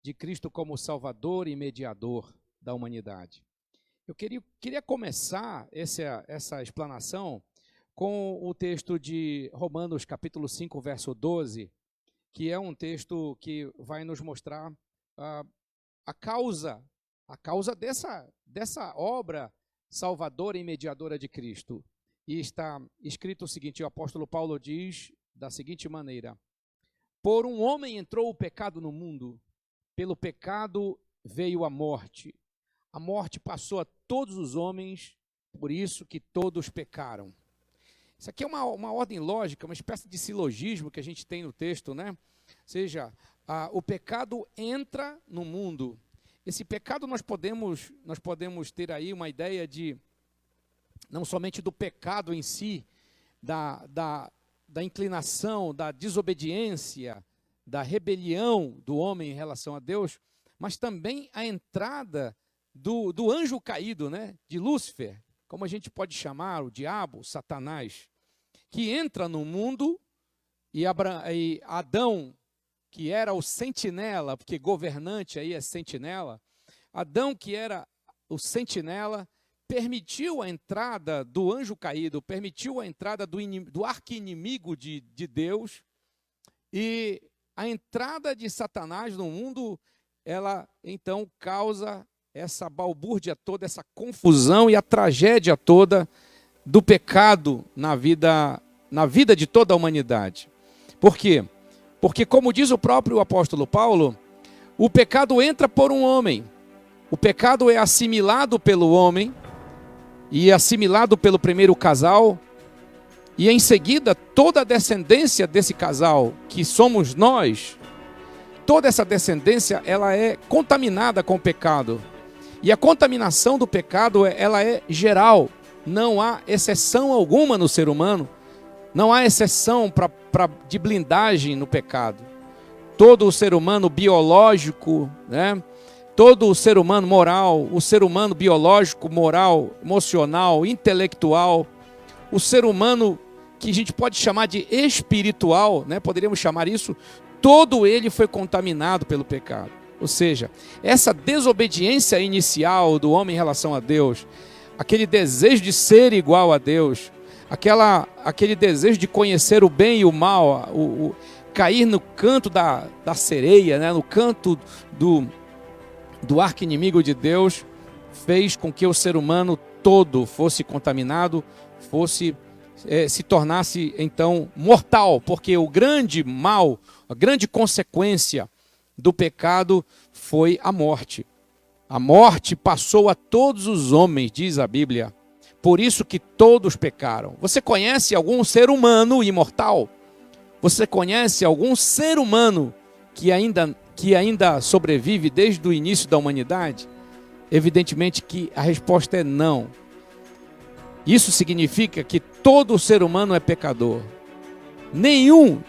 de Cristo como Salvador e mediador da humanidade. Eu queria começar essa explanação com o texto de Romanos capítulo 5, verso 12, que é um texto que vai nos mostrar a causa dessa obra salvadora e mediadora de Cristo. E está escrito o seguinte: o apóstolo Paulo diz da seguinte maneira: por um homem entrou o pecado no mundo, pelo pecado veio a morte passou a todos os homens, por isso que todos pecaram. Isso aqui é uma ordem lógica, uma espécie de silogismo que a gente tem no texto, né? Ou seja, o pecado entra no mundo. Esse pecado nós podemos ter aí uma ideia de, não somente do pecado em si, da inclinação, da desobediência, da rebelião do homem em relação a Deus, mas também a entrada do anjo caído, né? De Lúcifer, como a gente pode chamar, o diabo, Satanás, que entra no mundo, e Adão, que era o sentinela, porque governante aí é sentinela, Adão, que era o sentinela, permitiu a entrada do anjo caído, permitiu a entrada do arqui-inimigo de Deus, e a entrada de Satanás no mundo, ela então causa essa balbúrdia toda, essa confusão e a tragédia toda do pecado na vida de toda a humanidade. Por quê? Porque, como diz o próprio apóstolo Paulo, o pecado entra por um homem, o pecado é assimilado pelo homem, e assimilado pelo primeiro casal, e em seguida toda a descendência desse casal, que somos nós, toda essa descendência, ela é contaminada com o pecado. E a contaminação do pecado, ela é geral, não há exceção alguma no ser humano, não há exceção de blindagem no pecado. Todo o ser humano biológico, né? Todo o ser humano moral, o ser humano biológico, moral, emocional, intelectual, o ser humano que a gente pode chamar de espiritual, né? Poderíamos chamar isso, todo ele foi contaminado pelo pecado. Ou seja, essa desobediência inicial do homem em relação a Deus, aquele desejo de ser igual a Deus, aquele desejo de conhecer o bem e o mal, cair no canto da sereia, né? No canto do arqui-inimigo de Deus, fez com que o ser humano todo fosse contaminado, se tornasse então mortal, porque o grande mal, a grande consequência do pecado foi a morte. A morte passou a todos os homens, diz a Bíblia, por isso que todos pecaram. Você conhece algum ser humano imortal? Você conhece algum ser humano que ainda sobrevive desde o início da humanidade? Evidentemente que a resposta é não. Isso significa que todo ser humano é pecador. Nenhum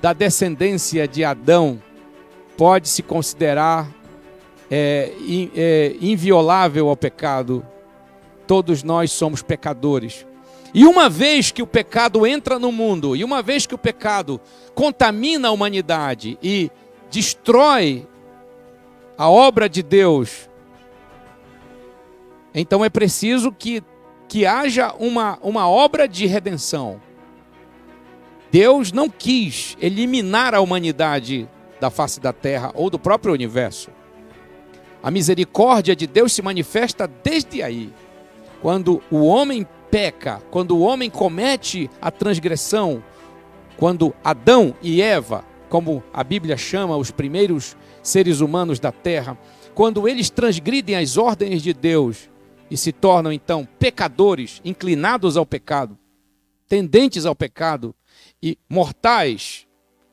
da descendência de Adão pode se considerar inviolável ao pecado. Todos nós somos pecadores. E uma vez que o pecado entra no mundo, e uma vez que o pecado contamina a humanidade e destrói a obra de Deus, então é preciso que haja uma obra de redenção. Deus não quis eliminar a humanidade da face da terra ou do próprio universo. A misericórdia de Deus se manifesta desde aí. Quando o homem peca, quando o homem comete a transgressão, quando Adão e Eva, como a Bíblia chama os primeiros seres humanos da terra, quando eles transgridem as ordens de Deus e se tornam então pecadores, inclinados ao pecado, tendentes ao pecado e mortais,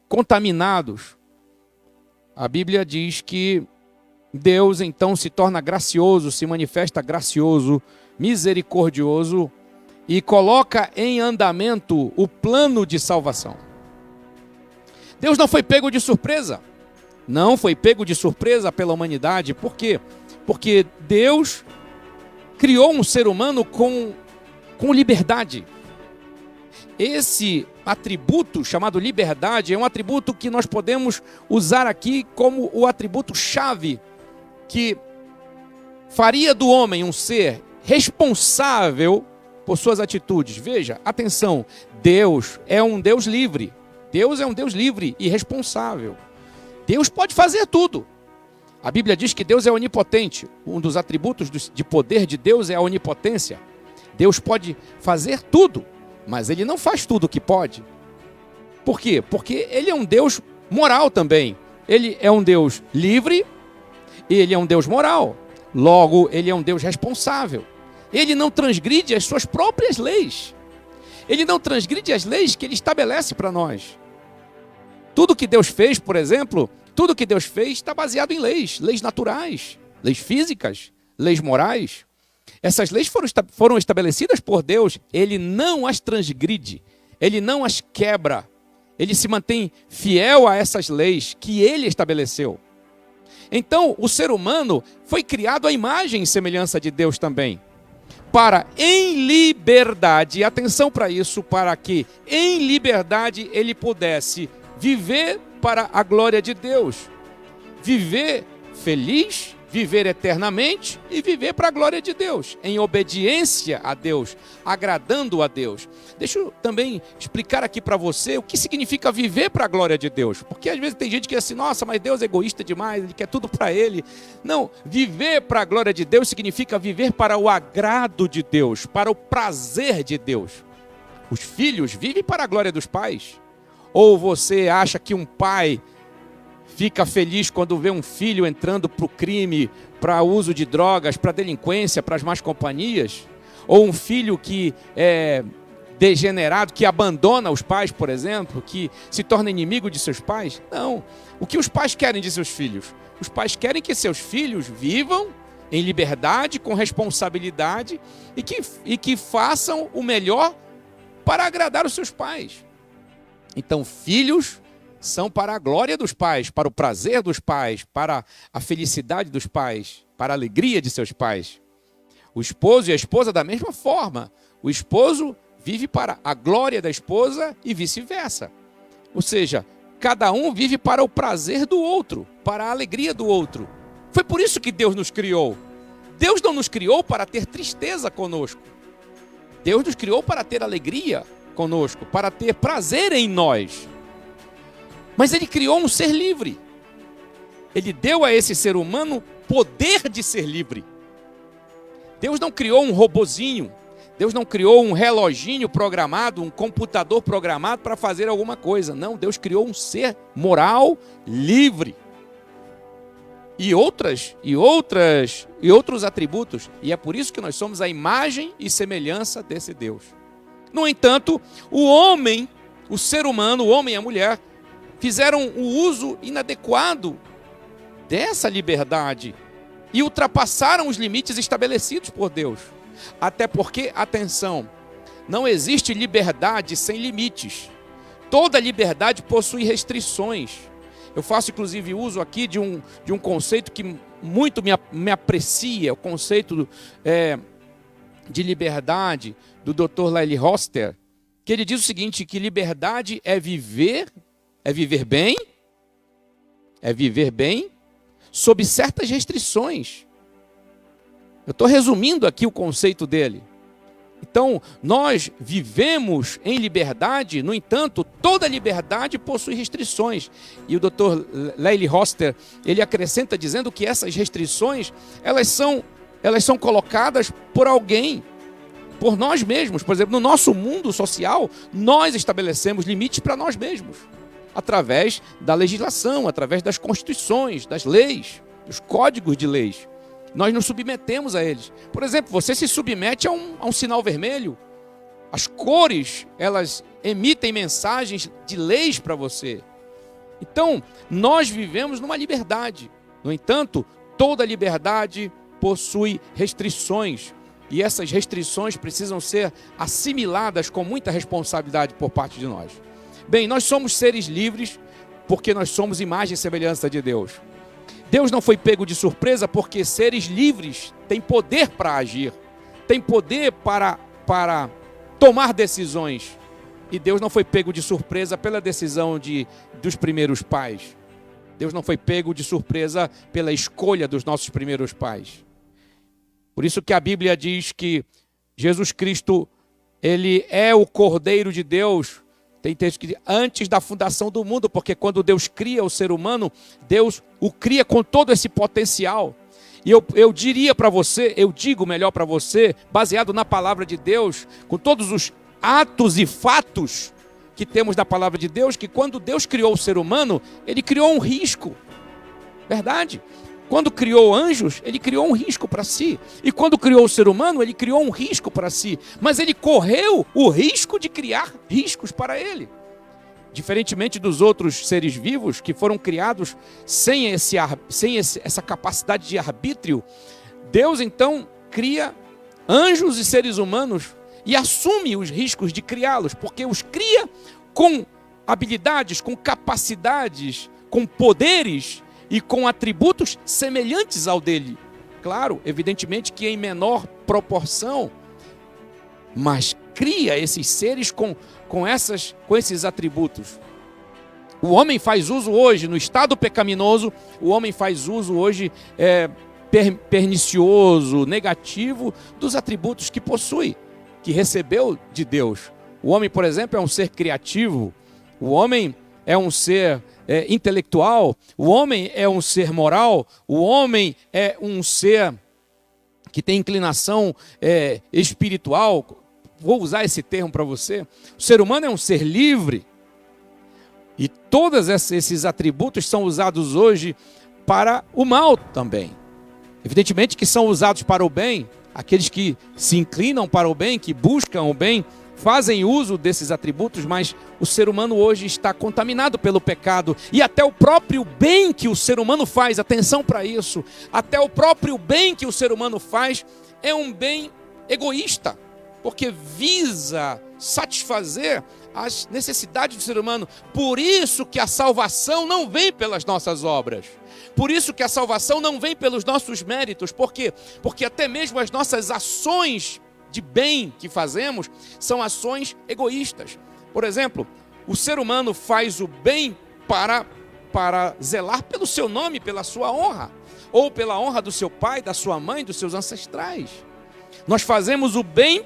contaminados, a Bíblia diz que Deus então se torna gracioso, se manifesta gracioso, misericordioso e coloca em andamento o plano de salvação. Deus não foi pego de surpresa. Não foi pego de surpresa pela humanidade. Por quê? Porque Deus criou um ser humano com liberdade. esse atributo chamado liberdade é um atributo que nós podemos usar aqui como o atributo-chave que faria do homem um ser responsável por suas atitudes. Veja, atenção, Deus é um Deus livre. Deus é um Deus livre e responsável. Deus pode fazer tudo. A Bíblia diz que Deus é onipotente. Um dos atributos de poder de Deus é a onipotência. Deus pode fazer tudo, mas Ele não faz tudo o que pode. Por quê? Porque Ele é um Deus moral também. Ele é um Deus livre e Ele é um Deus moral. Logo, Ele é um Deus responsável. Ele não transgride as suas próprias leis. Ele não transgride as leis que Ele estabelece para nós. Tudo que Deus fez, por exemplo, tudo que Deus fez está baseado em leis naturais, leis físicas, leis morais. Essas leis foram estabelecidas por Deus, Ele não as transgride, Ele não as quebra, Ele se mantém fiel a essas leis que Ele estabeleceu. Então, o ser humano foi criado à imagem e semelhança de Deus também, para em liberdade, atenção para isso, para que em liberdade ele pudesse viver para a glória de Deus, viver feliz, viver eternamente e viver para a glória de Deus, em obediência a Deus, agradando a Deus. Deixa eu também explicar aqui para você o que significa viver para a glória de Deus, porque às vezes tem gente que diz assim, nossa, mas Deus é egoísta demais, Ele quer tudo para Ele. Não, viver para a glória de Deus significa viver para o agrado de Deus, para o prazer de Deus. Os filhos vivem para a glória dos pais. Ou você acha que um pai fica feliz quando vê um filho entrando para o crime, para uso de drogas, para delinquência, para as más companhias? Ou um filho que é degenerado, que abandona os pais, por exemplo, que se torna inimigo de seus pais? Não. O que os pais querem de seus filhos? Os pais querem que seus filhos vivam em liberdade, com responsabilidade e que façam o melhor para agradar os seus pais. Então, filhos são para a glória dos pais, para o prazer dos pais, para a felicidade dos pais, para a alegria de seus pais. O esposo e a esposa da mesma forma. O esposo vive para a glória da esposa e vice-versa. Ou seja, cada um vive para o prazer do outro, para a alegria do outro. Foi por isso que Deus nos criou. Deus não nos criou para ter tristeza conosco. Deus nos criou para ter alegria conosco, para ter prazer em nós. Mas Ele criou um ser livre. Ele deu a esse ser humano poder de ser livre. Deus não criou um robozinho. Deus não criou um reloginho programado, um computador programado para fazer alguma coisa. Não, Deus criou um ser moral livre. E outros atributos. E é por isso que nós somos a imagem e semelhança desse Deus. No entanto, o homem, o ser humano, o homem e a mulher, fizeram o uso inadequado dessa liberdade e ultrapassaram os limites estabelecidos por Deus. Até porque, atenção, não existe liberdade sem limites. Toda liberdade possui restrições. Eu faço, inclusive, uso aqui de um conceito que muito me aprecia, o conceito de liberdade do Dr. Leili Hoster, que ele diz o seguinte, que liberdade é viver bem sob certas restrições. Eu estou resumindo aqui o conceito dele. Então, nós vivemos em liberdade, no entanto, toda liberdade possui restrições. E o Dr. Leili Hoster, ele acrescenta dizendo que essas restrições, elas são colocadas por alguém, por nós mesmos. Por exemplo, no nosso mundo social, nós estabelecemos limites para nós mesmos, através da legislação, através das constituições, das leis, dos códigos de leis. Nós nos submetemos a eles. Por exemplo, você se submete a um sinal vermelho. As cores, elas emitem mensagens de leis para você. Então, nós vivemos numa liberdade. No entanto, toda liberdade possui restrições. E essas restrições precisam ser assimiladas com muita responsabilidade por parte de nós. Bem, nós somos seres livres porque nós somos imagem e semelhança de Deus. Deus não foi pego de surpresa porque seres livres têm poder para agir, têm poder para tomar decisões. E Deus não foi pego de surpresa pela decisão dos primeiros pais. Deus não foi pego de surpresa pela escolha dos nossos primeiros pais. Por isso que a Bíblia diz que Jesus Cristo, ele é o Cordeiro de Deus. Tem texto que diz, antes da fundação do mundo, porque quando Deus cria o ser humano, Deus o cria com todo esse potencial. E eu diria para você, eu digo melhor para você, baseado na palavra de Deus, com todos os atos e fatos que temos da palavra de Deus, que quando Deus criou o ser humano, ele criou um risco. Verdade? Quando criou anjos, ele criou um risco para si. E quando criou o ser humano, ele criou um risco para si. Mas ele correu o risco de criar riscos para ele. Diferentemente dos outros seres vivos que foram criados sem essa capacidade de arbítrio, Deus então cria anjos e seres humanos e assume os riscos de criá-los, porque os cria com habilidades, com capacidades, com poderes e com atributos semelhantes ao dele. Claro, evidentemente que em menor proporção, mas cria esses seres com esses atributos. O homem faz uso hoje, no estado pecaminoso, o homem faz uso hoje pernicioso, negativo, dos atributos que possui, que recebeu de Deus. O homem, por exemplo, é um ser criativo, o homem é um ser intelectual, o homem é um ser moral, o homem é um ser que tem inclinação espiritual. Vou usar esse termo para você. O ser humano é um ser livre. E todos esses atributos são usados hoje para o mal também. Evidentemente que são usados para o bem. Aqueles que se inclinam para o bem, que buscam o bem, fazem uso desses atributos, mas o ser humano hoje está contaminado pelo pecado. E até o próprio bem que o ser humano faz, atenção para isso, até o próprio bem que o ser humano faz é um bem egoísta, porque visa satisfazer as necessidades do ser humano. Por isso que a salvação não vem pelas nossas obras. Por isso que a salvação não vem pelos nossos méritos. Por quê? Porque até mesmo as nossas ações de bem que fazemos são ações egoístas. Por exemplo, o ser humano faz o bem para zelar pelo seu nome, pela sua honra, ou pela honra do seu pai, da sua mãe, dos seus ancestrais. Nós fazemos o bem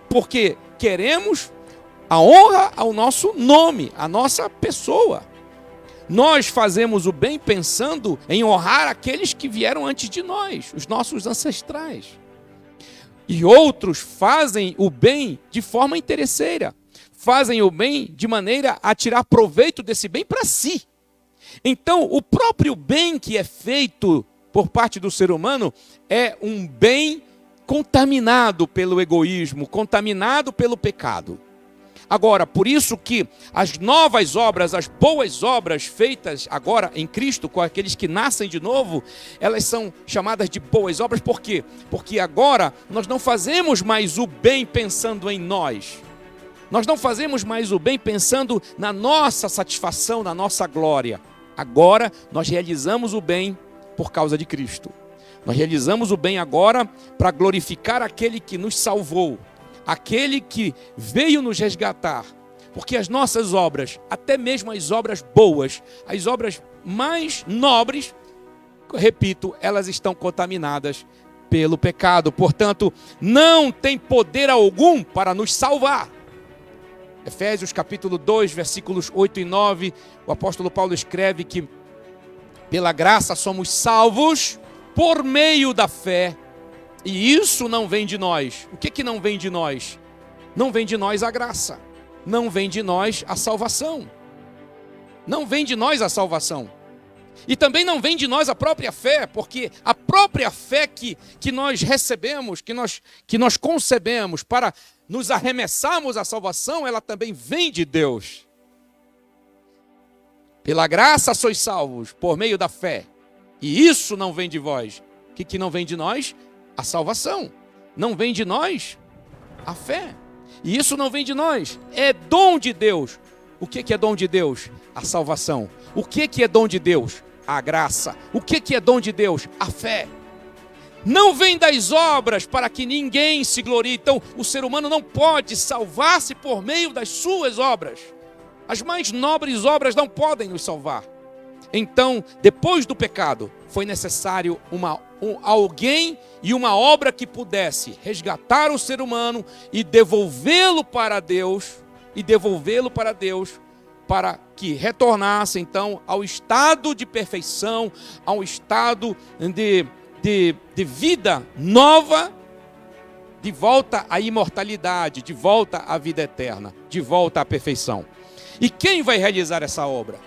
porque queremos a honra ao nosso nome, à nossa pessoa. Nós fazemos o bem pensando em honrar aqueles que vieram antes de nós, os nossos ancestrais. E outros fazem o bem de forma interesseira, fazem o bem de maneira a tirar proveito desse bem para si. Então, o próprio bem que é feito por parte do ser humano é um bem contaminado pelo egoísmo, contaminado pelo pecado. Agora, por isso que as novas obras, as boas obras feitas agora em Cristo, com aqueles que nascem de novo, elas são chamadas de boas obras. Por quê? Porque agora nós não fazemos mais o bem pensando em nós. Nós não fazemos mais o bem pensando na nossa satisfação, na nossa glória. Agora nós realizamos o bem por causa de Cristo. Nós realizamos o bem agora para glorificar aquele que nos salvou, aquele que veio nos resgatar. Porque as nossas obras, até mesmo as obras boas, as obras mais nobres, repito, elas estão contaminadas pelo pecado. Portanto, não tem poder algum para nos salvar. Efésios capítulo 2, versículos 8 e 9, o apóstolo Paulo escreve que pela graça somos salvos por meio da fé. E isso não vem de nós. O que não vem de nós? Não vem de nós a graça. Não vem de nós a salvação. Não vem de nós a salvação. E também não vem de nós a própria fé, porque a própria fé que nós recebemos, que nós concebemos para nos arremessarmos à salvação, ela também vem de Deus. Pela graça sois salvos por meio da fé. E isso não vem de vós. O que não vem de nós? A salvação. Não vem de nós a fé. E isso não vem de nós. É dom de Deus. O que é dom de Deus? A salvação. O que é dom de Deus? A graça. O que é dom de Deus? A fé. não vem das obras para que ninguém se glorie. Então, o ser humano não pode salvar-se por meio das suas obras. As mais nobres obras não podem nos salvar. Então, depois do pecado, foi necessário alguém e uma obra que pudesse resgatar o ser humano e devolvê-lo para Deus, para que retornasse então ao estado de perfeição, ao estado de vida nova, de volta à imortalidade, de volta à vida eterna, de volta à perfeição. E quem vai realizar essa obra?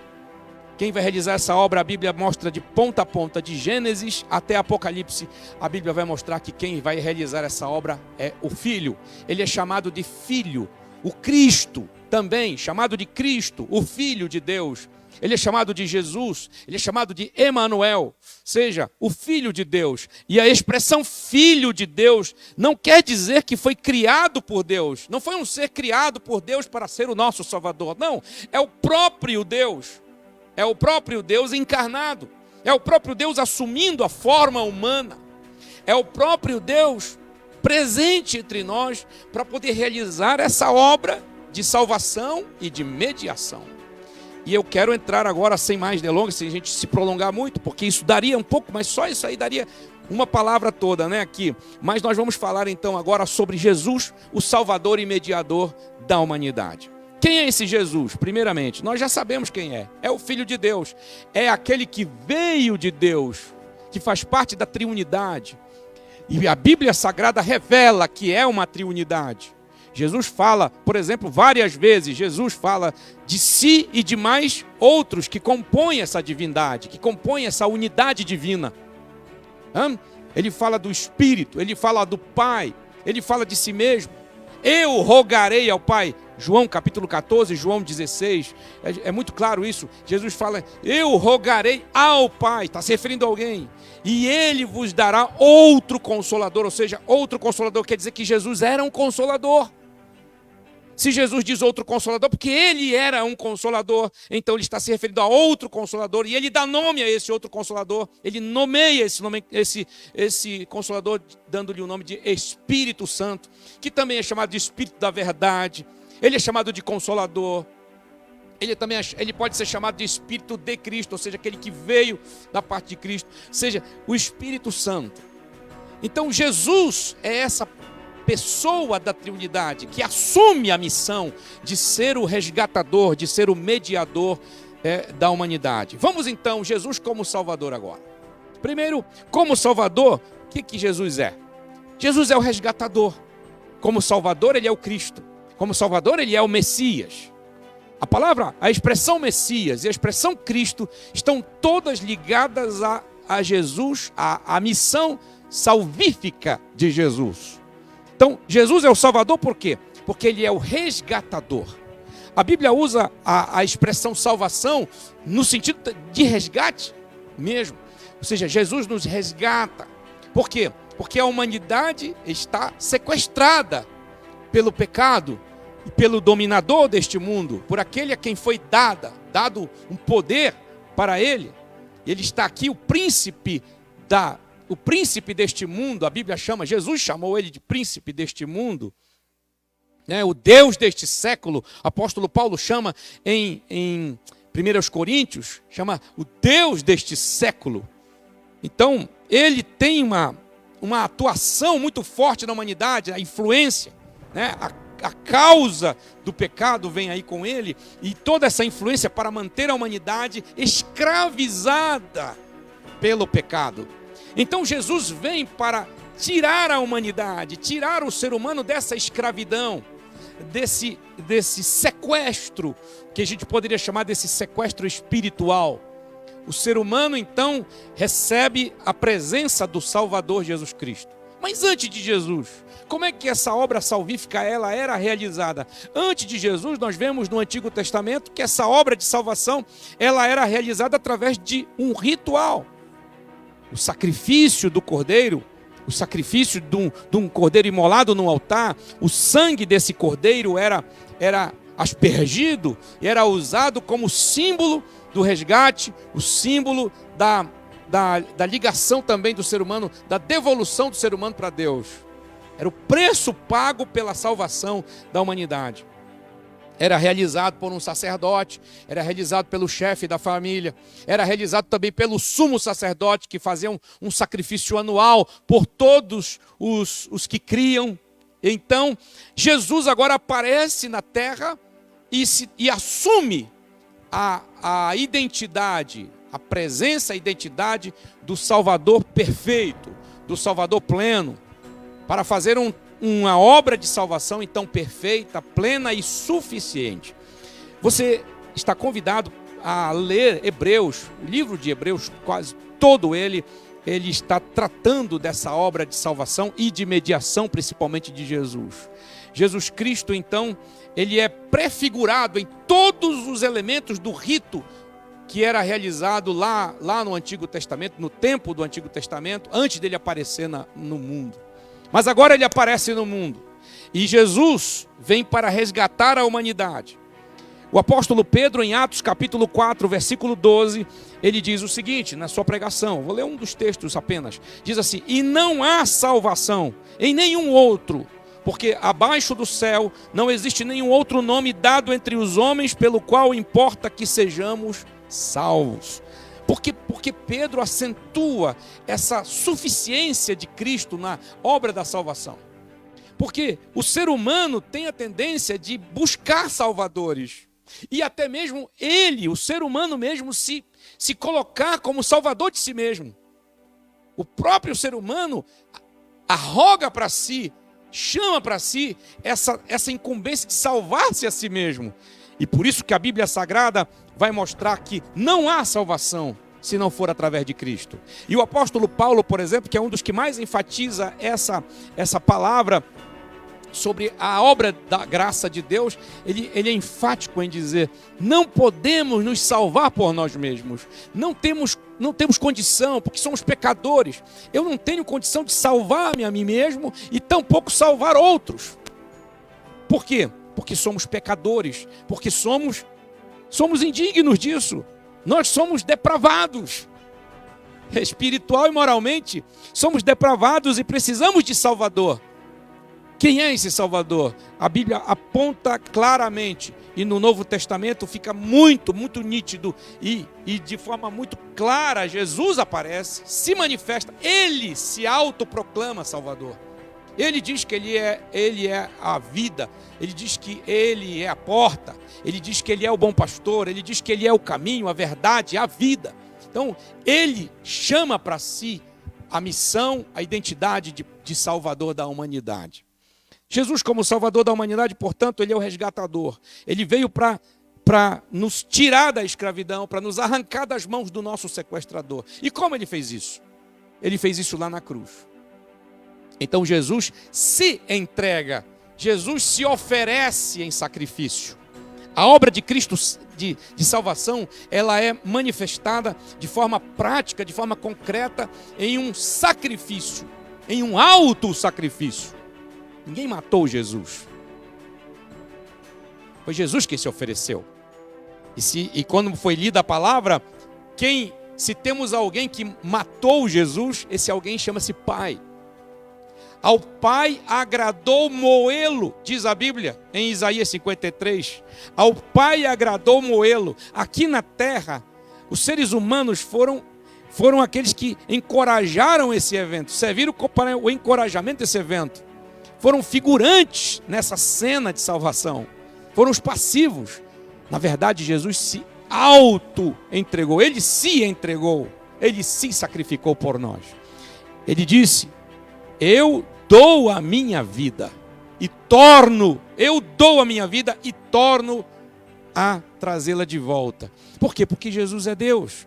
Quem vai realizar essa obra, a Bíblia mostra de ponta a ponta, de Gênesis até Apocalipse, a Bíblia vai mostrar que quem vai realizar essa obra é o Filho. Ele é chamado de Filho, o Cristo também, chamado de Cristo, o Filho de Deus. Ele é chamado de Jesus, ele é chamado de Emanuel, seja, o Filho de Deus. E a expressão Filho de Deus não quer dizer que foi criado por Deus. Não foi um ser criado por Deus para ser o nosso Salvador. Não, é o próprio Deus. É o próprio Deus encarnado. É o próprio Deus assumindo a forma humana. É o próprio Deus presente entre nós para poder realizar essa obra de salvação e de mediação. E eu quero entrar agora, sem mais delongas, sem a gente se prolongar muito, porque isso daria um pouco, mas só isso aí daria uma palavra toda, né, aqui. Mas nós vamos falar então agora sobre Jesus, o Salvador e Mediador da humanidade. Quem é esse Jesus? Primeiramente, nós já sabemos quem é. É o Filho de Deus. É aquele que veio de Deus, que faz parte da triunidade. E a Bíblia Sagrada revela que é uma triunidade. Jesus fala, por exemplo, várias vezes, Jesus fala de si e de mais outros que compõem essa divindade, que compõem essa unidade divina. Ele fala do Espírito, ele fala do Pai, ele fala de si mesmo. Eu rogarei ao Pai. João capítulo 14, João 16, é muito claro isso. Jesus fala, eu rogarei ao Pai, está se referindo a alguém, e Ele vos dará outro Consolador, ou seja, outro Consolador quer dizer que Jesus era um Consolador. Se Jesus diz outro Consolador, porque Ele era um Consolador, então Ele está se referindo a outro Consolador, e Ele dá nome a esse outro Consolador, Ele nomeia esse Consolador, dando-lhe o nome de Espírito Santo, que também é chamado de Espírito da Verdade. Ele é chamado de Consolador. Ele pode ser chamado de Espírito de Cristo, ou seja, aquele que veio da parte de Cristo, seja, o Espírito Santo. Então Jesus é essa pessoa da Trindade que assume a missão de ser o resgatador, de ser o mediador da humanidade. Vamos então, Jesus como Salvador agora. Primeiro, como Salvador, o que Jesus é? Jesus é o resgatador. Como Salvador, Ele é o Cristo. Como Salvador, Ele é o Messias. A expressão Messias e a expressão Cristo estão todas ligadas a Jesus, a missão salvífica de Jesus. Então, Jesus é o Salvador por quê? Porque Ele é o resgatador. A Bíblia usa a expressão salvação no sentido de resgate mesmo. Ou seja, Jesus nos resgata. Por quê? Porque a humanidade está sequestrada pelo pecado e pelo dominador deste mundo, por aquele a quem foi dado um poder para ele. Ele está aqui, o príncipe deste mundo. A Bíblia Jesus chamou ele de príncipe deste mundo, o Deus deste século. O apóstolo Paulo chama em 1 Coríntios, chama o Deus deste século. Então, ele tem uma atuação muito forte na humanidade, a influência, a causa do pecado vem aí com ele, e toda essa influência para manter a humanidade escravizada pelo pecado. Então Jesus vem para tirar a humanidade, tirar o ser humano dessa escravidão, desse sequestro, que a gente poderia chamar desse sequestro espiritual. O ser humano então recebe a presença do Salvador Jesus Cristo. Mas antes de Jesus, como é que essa obra salvífica ela era realizada? Antes de Jesus, nós vemos no Antigo Testamento que essa obra de salvação ela era realizada através de um ritual. O sacrifício do cordeiro, o sacrifício de um cordeiro imolado no altar, o sangue desse cordeiro era aspergido, era usado como símbolo do resgate, o símbolo da da ligação também do ser humano, da devolução do ser humano para Deus. Era o preço pago pela salvação da humanidade. Era realizado por um sacerdote, era realizado pelo chefe da família, era realizado também pelo sumo sacerdote, que fazia um sacrifício anual por todos os que criam. Então, Jesus agora aparece na terra e assume a identidade, a presença, a identidade do Salvador perfeito, do Salvador pleno, para fazer uma obra de salvação então perfeita, plena e suficiente. Você está convidado a ler Hebreus, o livro de Hebreus, quase todo ele está tratando dessa obra de salvação e de mediação, principalmente de Jesus. Jesus Cristo, então, ele é prefigurado em todos os elementos do rito que era realizado lá no Antigo Testamento, no tempo do Antigo Testamento, antes dele aparecer no mundo. Mas agora ele aparece no mundo. E Jesus vem para resgatar a humanidade. O apóstolo Pedro, em Atos capítulo 4, versículo 12, ele diz o seguinte, na sua pregação, vou ler um dos textos apenas. Diz assim: e não há salvação em nenhum outro, porque abaixo do céu não existe nenhum outro nome dado entre os homens pelo qual importa que sejamos salvos. Porque Pedro acentua essa suficiência de Cristo na obra da salvação. Porque o ser humano tem a tendência de buscar salvadores. E até mesmo ele, o ser humano mesmo, se colocar como salvador de si mesmo. O próprio ser humano arroga para si, chama para si essa incumbência de salvar-se a si mesmo. E por isso que a Bíblia Sagrada vai mostrar que não há salvação se não for através de Cristo. E o apóstolo Paulo, por exemplo, que é um dos que mais enfatiza essa palavra sobre a obra da graça de Deus, ele é enfático em dizer: não podemos nos salvar por nós mesmos. Não temos condição, porque somos pecadores. Eu não tenho condição de salvar-me a mim mesmo e tampouco salvar outros. Por quê? Porque somos pecadores, porque somos indignos disso. Nós somos depravados, espiritual e moralmente, somos depravados e precisamos de Salvador. Quem é esse Salvador? A Bíblia aponta claramente, e no Novo Testamento fica muito, muito nítido, e de forma muito clara, Jesus aparece, se manifesta, ele se autoproclama Salvador. Ele diz que ele é a vida, ele diz que ele é a porta, ele diz que ele é o bom pastor, ele diz que ele é o caminho, a verdade, a vida. Então, ele chama para si a missão, a identidade de Salvador da humanidade. Jesus, como Salvador da humanidade, portanto, ele é o resgatador. Ele veio para nos tirar da escravidão, para nos arrancar das mãos do nosso sequestrador. E como ele fez isso? Ele fez isso lá na cruz. Então Jesus se entrega, Jesus se oferece em sacrifício. A obra de Cristo de salvação, ela é manifestada de forma prática, de forma concreta, em um sacrifício, em um auto-sacrifício. Ninguém matou Jesus. Foi Jesus quem se ofereceu. E quando foi lida a palavra, se temos alguém que matou Jesus, esse alguém chama-se Pai. Ao Pai agradou moê-lo, diz a Bíblia em Isaías 53. Ao Pai agradou moê-lo. Aqui na terra, os seres humanos foram aqueles que encorajaram esse evento, serviram para o encorajamento desse evento. Foram figurantes nessa cena de salvação. Foram os passivos. Na verdade, Jesus se auto-entregou. Ele se entregou. Ele se sacrificou por nós. Ele disse: eu dou a minha vida e torno a trazê-la de volta. Por quê? Porque Jesus é Deus.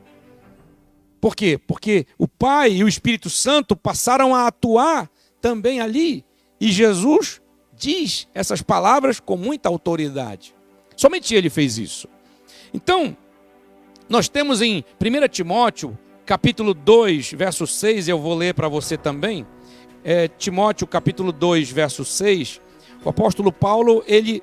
Por quê? Porque o Pai e o Espírito Santo passaram a atuar também ali. E Jesus diz essas palavras com muita autoridade. Somente ele fez isso. Então, nós temos em 1 Timóteo, capítulo 2, verso 6, eu vou ler para você também. Timóteo, capítulo 2, verso 6, o apóstolo Paulo, ele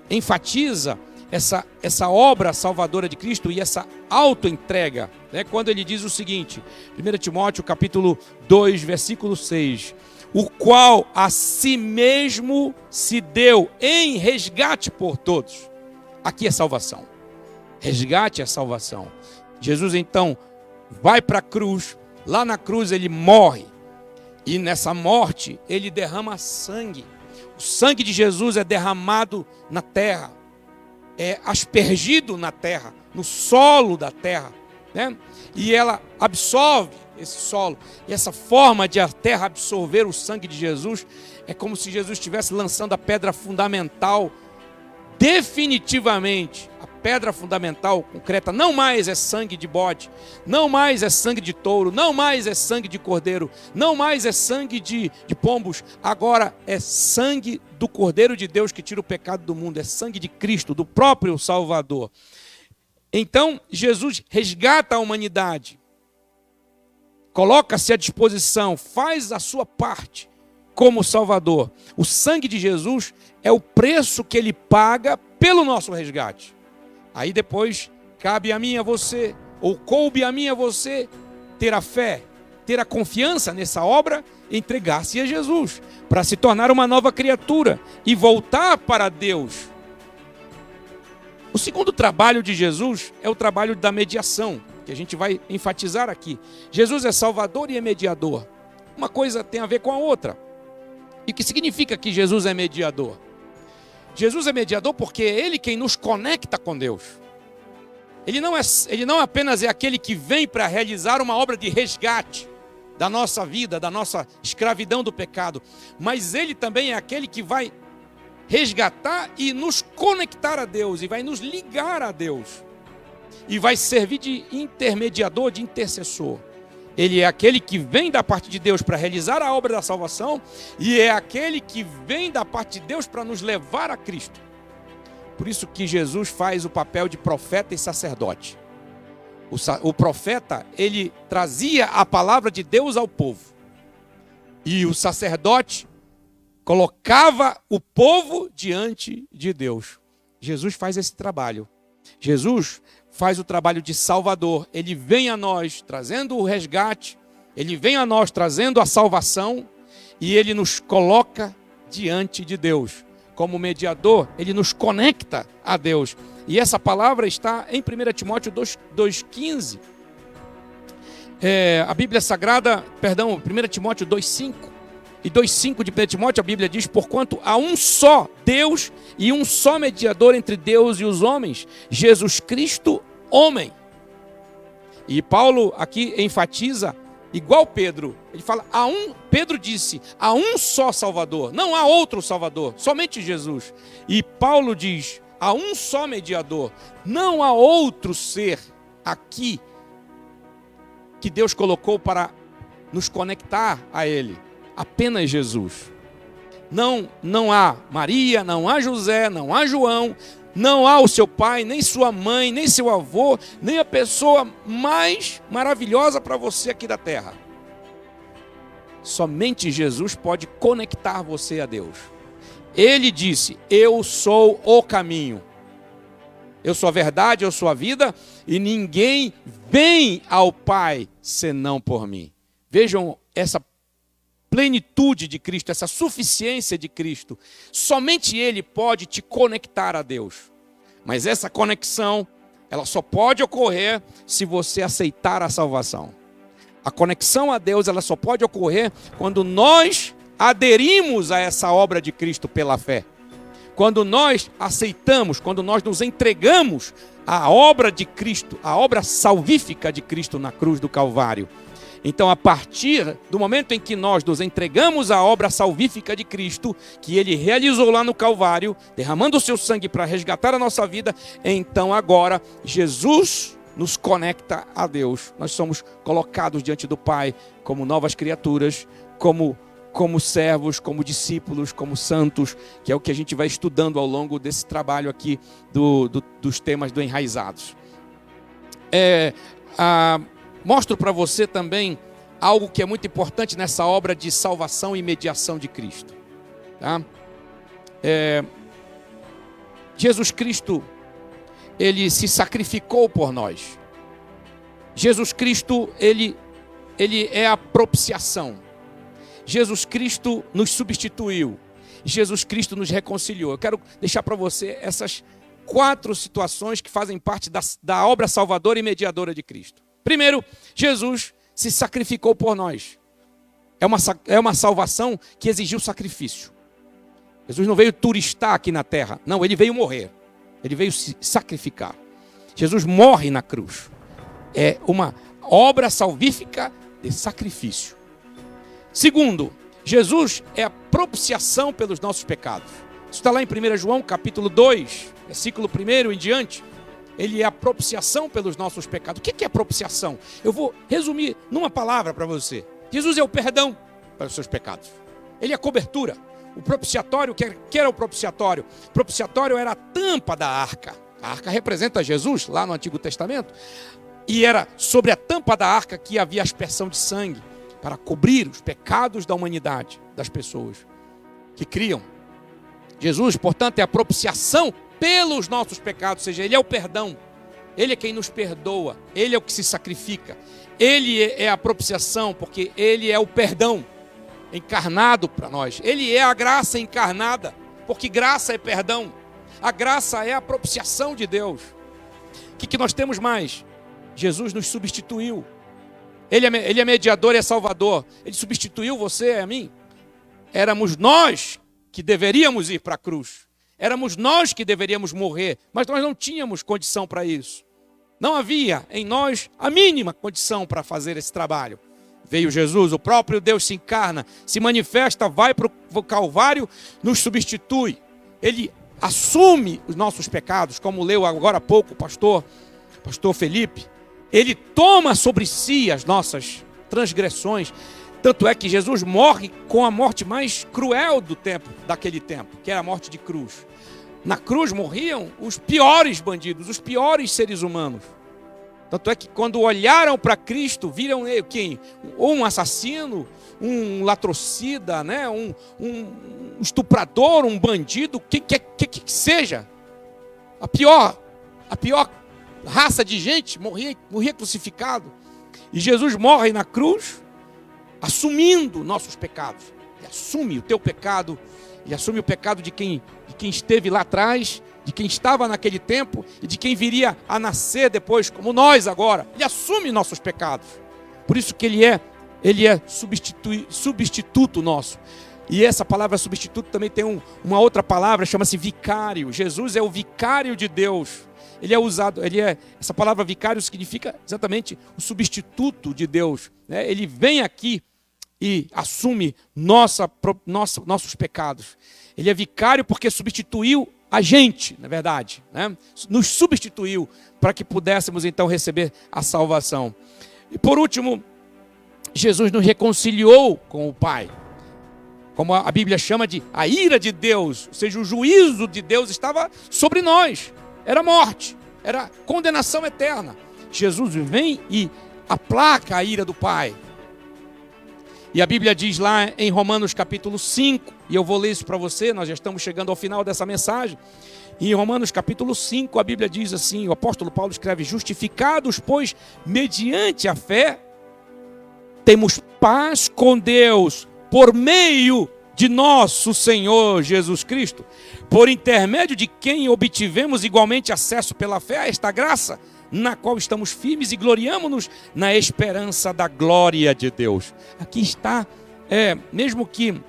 enfatiza essa obra salvadora de Cristo e essa autoentrega, né? Quando ele diz o seguinte, 1 Timóteo capítulo 2, versículo 6, o qual a si mesmo se deu em resgate por todos. Aqui é salvação. Resgate é salvação. Jesus então vai para a cruz, lá na cruz ele morre, e nessa morte ele derrama sangue. O sangue de Jesus é derramado na terra, é aspergido na terra, no solo da terra, né? E ela absorve esse solo. E essa forma de a terra absorver o sangue de Jesus é como se Jesus estivesse lançando a pedra fundamental definitivamente. A pedra fundamental concreta não mais é sangue de bode, não mais é sangue de touro, não mais é sangue de cordeiro, não mais é sangue de pombos, agora é sangue do Cordeiro de Deus que tira o pecado do mundo, é sangue de Cristo, do próprio Salvador. Então Jesus resgata a humanidade, coloca-se à disposição, faz a sua parte como Salvador. O sangue de Jesus é o preço que ele paga pelo nosso resgate. Aí depois cabe a mim e a você, ou coube a mim e a você, ter a fé, ter a confiança nessa obra, entregar-se a Jesus, para se tornar uma nova criatura e voltar para Deus. O segundo trabalho de Jesus é o trabalho da mediação, que a gente vai enfatizar aqui. Jesus é Salvador e é mediador. Uma coisa tem a ver com a outra. E o que significa que Jesus é mediador? Jesus é mediador porque é Ele quem nos conecta com Deus. Ele não apenas é aquele que vem para realizar uma obra de resgate da nossa vida, da nossa escravidão do pecado, mas Ele também é aquele que vai resgatar e nos conectar a Deus, e vai nos ligar a Deus, e vai servir de intermediador, de intercessor. Ele é aquele que vem da parte de Deus para realizar a obra da salvação, e é aquele que vem da parte de Deus para nos levar a Cristo. Por isso que Jesus faz o papel de profeta e sacerdote. O profeta, ele trazia a palavra de Deus ao povo, e o sacerdote colocava o povo diante de Deus. Jesus faz esse trabalho. Jesus faz o trabalho de Salvador. Ele vem a nós trazendo o resgate, ele vem a nós trazendo a salvação, e ele nos coloca diante de Deus. Como mediador, ele nos conecta a Deus. E essa palavra está em 1 Timóteo 2,15. A Bíblia Sagrada, 1 Timóteo 2,5. E 2,5 de 1 Timóteo, a Bíblia diz: porquanto há um só Deus e um só mediador entre Deus e os homens, Jesus Cristo, homem. E Paulo aqui enfatiza, igual Pedro, ele fala, Pedro disse, há um só Salvador, não há outro Salvador, somente Jesus. E Paulo diz, há um só mediador, não há outro ser aqui que Deus colocou para nos conectar a Ele. Apenas Jesus. Não há Maria, não há José, não há João, não há o seu pai, nem sua mãe, nem seu avô, nem a pessoa mais maravilhosa para você aqui da terra. Somente Jesus pode conectar você a Deus. Ele disse, eu sou o caminho, eu sou a verdade, eu sou a vida, e ninguém vem ao Pai senão por mim. Vejam essa plenitude de Cristo, essa suficiência de Cristo. Somente Ele pode te conectar a Deus. Mas essa conexão, ela só pode ocorrer se você aceitar a salvação. A conexão a Deus, ela só pode ocorrer quando nós aderimos a essa obra de Cristo pela fé. Quando nós aceitamos, quando nós nos entregamos à obra de Cristo, à obra salvífica de Cristo na cruz do Calvário. Então, a partir do momento em que nós nos entregamos à obra salvífica de Cristo, que Ele realizou lá no Calvário, derramando o seu sangue para resgatar a nossa vida, então agora Jesus nos conecta a Deus. Nós somos colocados diante do Pai como novas criaturas, como servos, como discípulos, como santos, que é o que a gente vai estudando ao longo desse trabalho aqui dos temas do Enraizados. Mostro para você também algo que é muito importante nessa obra de salvação e mediação de Cristo. Tá? Jesus Cristo, ele se sacrificou por nós. Jesus Cristo, ele é a propiciação. Jesus Cristo nos substituiu. Jesus Cristo nos reconciliou. Eu quero deixar para você essas 4 situações que fazem parte da obra salvadora e mediadora de Cristo. Primeiro, Jesus se sacrificou por nós. É uma salvação que exigiu sacrifício. Jesus não veio turistar aqui na terra. Não, ele veio morrer. Ele veio se sacrificar. Jesus morre na cruz. É uma obra salvífica de sacrifício. Segundo, Jesus é a propiciação pelos nossos pecados. Isso está lá em 1 João capítulo 2, versículo 1 em diante. Ele é a propiciação pelos nossos pecados. O que é propiciação? Eu vou resumir numa palavra para você. Jesus é o perdão para os seus pecados. Ele é a cobertura. O propiciatório, que era o propiciatório? O propiciatório era a tampa da arca. A arca representa Jesus, lá no Antigo Testamento. E era sobre a tampa da arca que havia a aspersão de sangue, para cobrir os pecados da humanidade, das pessoas que criam. Jesus, portanto, é a propiciação pelos nossos pecados, ou seja, ele é o perdão. Ele é quem nos perdoa, ele é o que se sacrifica. Ele é a propiciação, porque ele é o perdão encarnado para nós. Ele é a graça encarnada, porque graça é perdão. A graça é a propiciação de Deus. O que nós temos mais? Jesus nos substituiu. Ele é mediador e é salvador. Ele substituiu você e a mim. Éramos nós que deveríamos ir para a cruz. Éramos nós que deveríamos morrer, mas nós não tínhamos condição para isso. Não havia em nós a mínima condição para fazer esse trabalho. Veio Jesus, o próprio Deus se encarna, se manifesta, vai para o Calvário, nos substitui. Ele assume os nossos pecados, como leu agora há pouco o pastor Felipe. Ele toma sobre si as nossas transgressões. Tanto é que Jesus morre com a morte mais cruel daquele tempo, que era a morte de cruz. Na cruz morriam os piores bandidos, os piores seres humanos. Tanto é que quando olharam para Cristo, viram ele quem? Ou um assassino, um latrocida, né? um estuprador, um bandido, que seja. A pior raça de gente morria crucificado. E Jesus morre na cruz, assumindo nossos pecados. Ele assume o teu pecado, e assume o pecado de quem esteve lá atrás, de quem estava naquele tempo e de quem viria a nascer depois, como nós agora. Ele assume nossos pecados. Por isso que ele é substituto nosso. E essa palavra substituto também tem uma outra palavra, chama-se vicário. Jesus é o vicário de Deus. Ele é usado, essa palavra vicário significa exatamente o substituto de Deus, né? Ele vem aqui e assume nossos pecados. Ele é vicário porque substituiu a gente, na verdade, né? Nos substituiu para que pudéssemos então receber a salvação. E por último, Jesus nos reconciliou com o Pai. Como a Bíblia chama de a ira de Deus, ou seja, o juízo de Deus estava sobre nós. Era morte, era condenação eterna. Jesus vem e aplaca a ira do Pai. E a Bíblia diz lá em Romanos capítulo 5, e eu vou ler isso para você, nós já estamos chegando ao final dessa mensagem. Em Romanos capítulo 5, a Bíblia diz assim, o apóstolo Paulo escreve: justificados, pois, mediante a fé, temos paz com Deus, por meio de nosso Senhor Jesus Cristo, por intermédio de quem obtivemos igualmente acesso pela fé a esta graça, na qual estamos firmes e gloriamo-nos na esperança da glória de Deus. Aqui está, mesmo que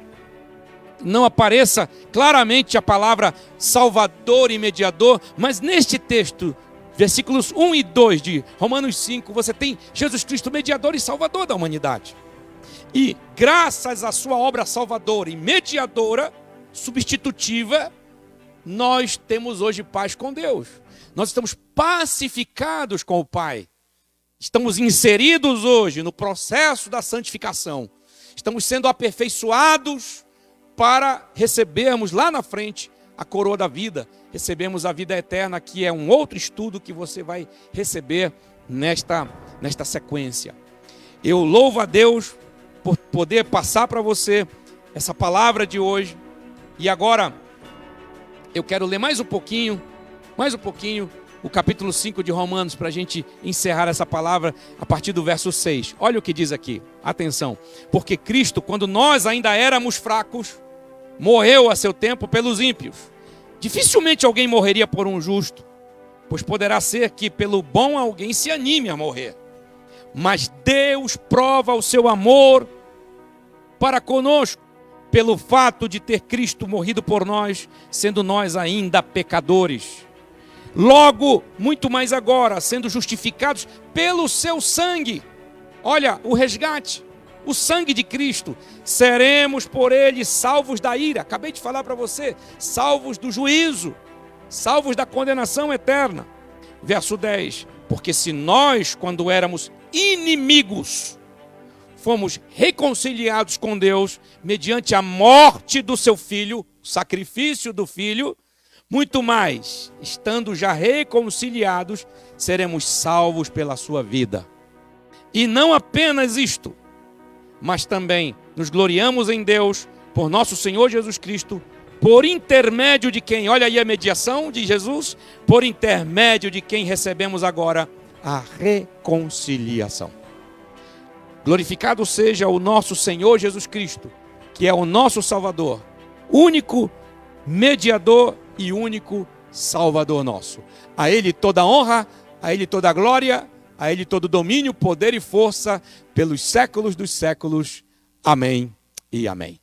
não apareça claramente a palavra Salvador e Mediador, mas neste texto, versículos 1 e 2 de Romanos 5, você tem Jesus Cristo, Mediador e Salvador da humanidade. E graças à sua obra salvadora e mediadora, substitutiva, nós temos hoje paz com Deus. Nós estamos pacificados com o Pai. Estamos inseridos hoje no processo da santificação. Estamos sendo aperfeiçoados para recebermos lá na frente a coroa da vida. Recebemos a vida eterna, que é um outro estudo que você vai receber nesta sequência. Eu louvo a Deus por poder passar para você essa palavra de hoje. E agora eu quero ler mais um pouquinho o capítulo 5 de Romanos, para a gente encerrar essa palavra a partir do verso 6. Olha o que diz aqui, atenção. Porque Cristo, quando nós ainda éramos fracos, morreu a seu tempo pelos ímpios. Dificilmente alguém morreria por um justo, pois poderá ser que pelo bom alguém se anime a morrer. Mas Deus prova o seu amor para conosco, pelo fato de ter Cristo morrido por nós, sendo nós ainda pecadores. Logo, muito mais agora, sendo justificados pelo seu sangue. Olha, o resgate, o sangue de Cristo. Seremos por ele salvos da ira. Acabei de falar para você, salvos do juízo, salvos da condenação eterna. Verso 10. Porque se nós, quando éramos inimigos, fomos reconciliados com Deus mediante a morte do seu Filho, o sacrifício do Filho, muito mais, estando já reconciliados, seremos salvos pela sua vida. E não apenas isto, mas também nos gloriamos em Deus, por nosso Senhor Jesus Cristo, por intermédio de quem, olha aí a mediação de Jesus, por intermédio de quem recebemos agora a reconciliação. Glorificado seja o nosso Senhor Jesus Cristo, que é o nosso Salvador, único mediador e único Salvador nosso. A Ele toda honra, a Ele toda glória, a Ele todo domínio, poder e força, pelos séculos dos séculos. Amém e amém.